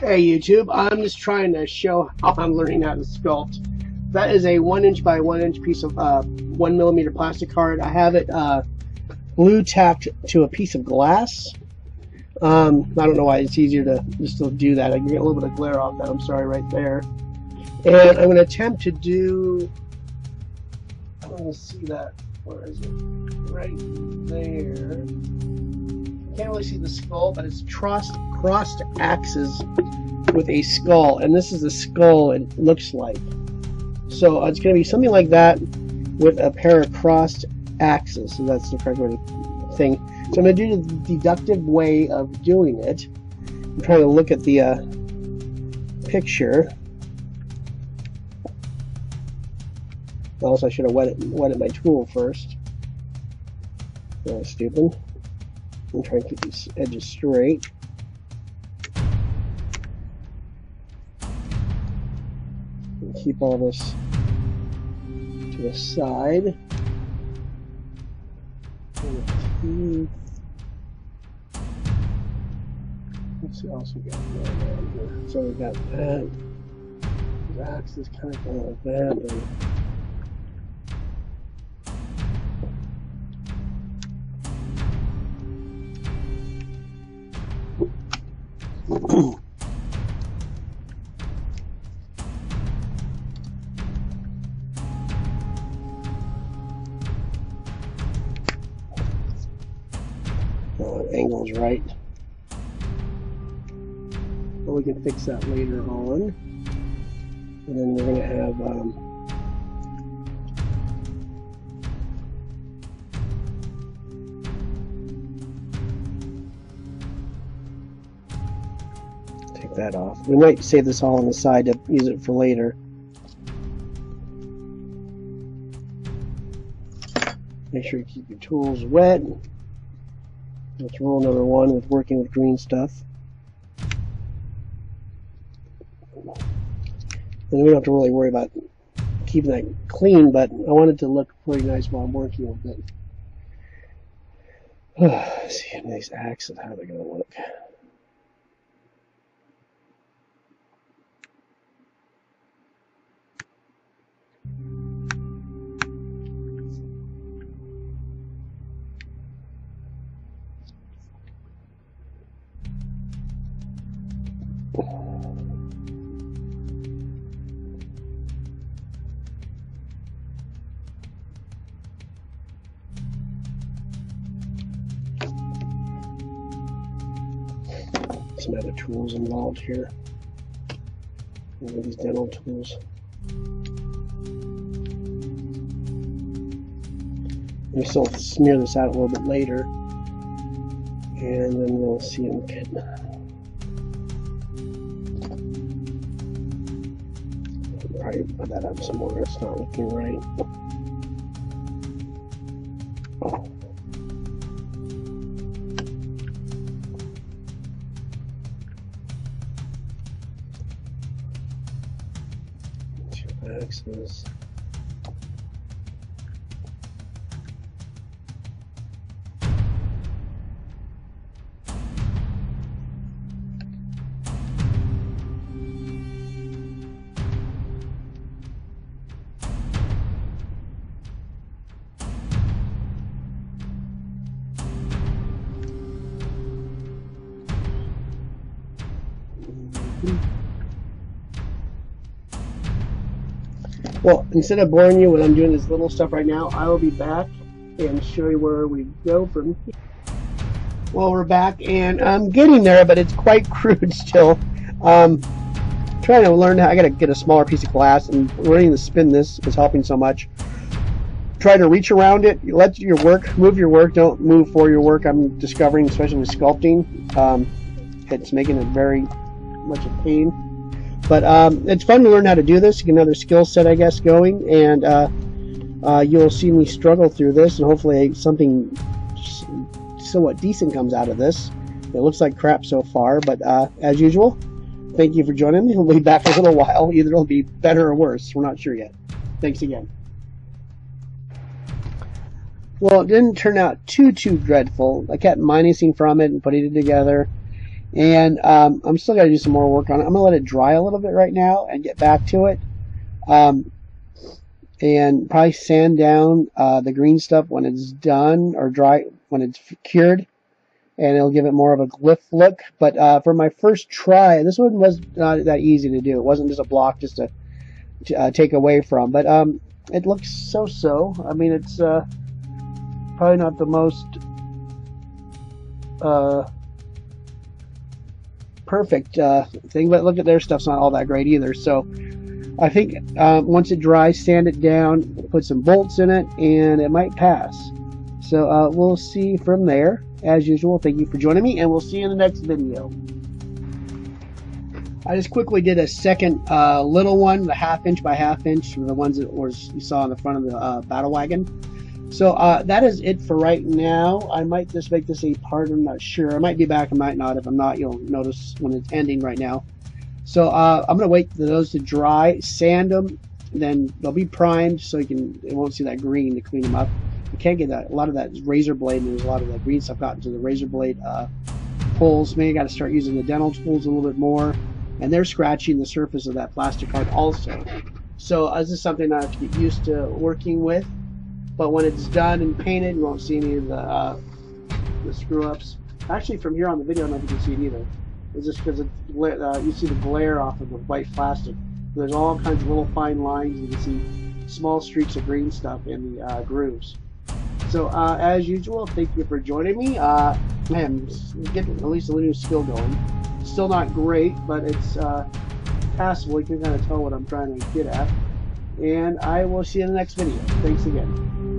Hey YouTube, I'm just trying to show how I'm learning how to sculpt. That is a 1" by 1" piece of 1mm plastic card. I have it glue tacked to a piece of glass. I don't know why it's easier to just to do that. I can get a little bit of glare off that, I'm sorry, right there. And I'm going to attempt to do, I want to see that, where is it? Right there. Can't really see the skull, but it's crossed axes with a skull, and this is the skull it looks like. So it's going to be something like that with a pair of crossed axes. So that's the correct thing. So I'm going to do the deductive way of doing it. I'm trying to look at the picture. Also, I should have wetted my tool first. That was stupid. I'm trying to keep these edges straight. And keep all this to the side. Let's see what else we got going on here. So we got that. The axe is kind of going like that. Angle's right. But we can fix that later on. And then we're going to have take that off. We might save this all on the side to use it for later. Make sure you keep your tools wet. That's rule number 1 with working with green stuff. And we don't have to really worry about keeping that clean, but I want it to look pretty nice while I'm working with it. Let's see, these axes, how are they going to look? Some other tools involved here. These dental tools. We still smear this out a little bit later, and then we'll see them get. Probably put that up somewhere. It's not looking right. Axes. Well, instead of boring you when I'm doing this little stuff right now, I will be back and show you where we go from here. Well, we're back, and I'm getting there, but it's quite crude still. Trying to learn how. I got to get a smaller piece of glass, and learning to spin this is helping so much. Try to reach around it. Let your work move your work. Don't move for your work. I'm discovering, especially with sculpting, it's making it very much a pain. But it's fun to learn how to do this. You get another skill set, I guess, going, and you'll see me struggle through this, and hopefully something somewhat decent comes out of this. It looks like crap so far, but as usual, thank you for joining me. We'll be back in a little while. Either it'll be better or worse. We're not sure yet. Thanks again. Well, it didn't turn out too dreadful. I kept minusing from it and putting it together. And I'm still got to do some more work on it. I'm gonna let it dry a little bit right now and get back to it. And probably sand down the green stuff when it's done, or dry when it's cured, and it'll give it more of a glyph look. But for my first try, this one was not that easy to do. It wasn't just a block just to take away from, but it looks so-so. I mean, it's probably not the most perfect thing, but look at their stuff's not all that great either. So I think once it dries, sand it down, put some bolts in it, and it might pass. So we'll see from there. As usual, thank you for joining me, and we'll see you in the next video. I just quickly did a second little one, the 1/2 inch by 1/2 inch, from the ones that you saw on the front of the battle wagon. So that is it for right now. I might just make this a part, I'm not sure. I might be back, I might not. If I'm not, you'll notice when it's ending right now. So I'm going to wait for those to dry, sand them, then they'll be primed so it won't see that green to clean them up. You can't get that. A lot of that is razor blade, and there's a lot of that green stuff got into the razor blade holes. Maybe got to start using the dental tools a little bit more. And they're scratching the surface of that plastic card also. So this is something I have to get used to working with. But when it's done and painted, you won't see any of the screw-ups. Actually, from here on the video, I don't know if you can see it either. It's just because you see the glare off of the white plastic. There's all kinds of little fine lines. You can see small streaks of green stuff in the grooves. So as usual, thank you for joining me. Man, getting at least a little skill going. Still not great, but it's passable. You can kind of tell what I'm trying to get at. And I will see you in the next video. Thanks again.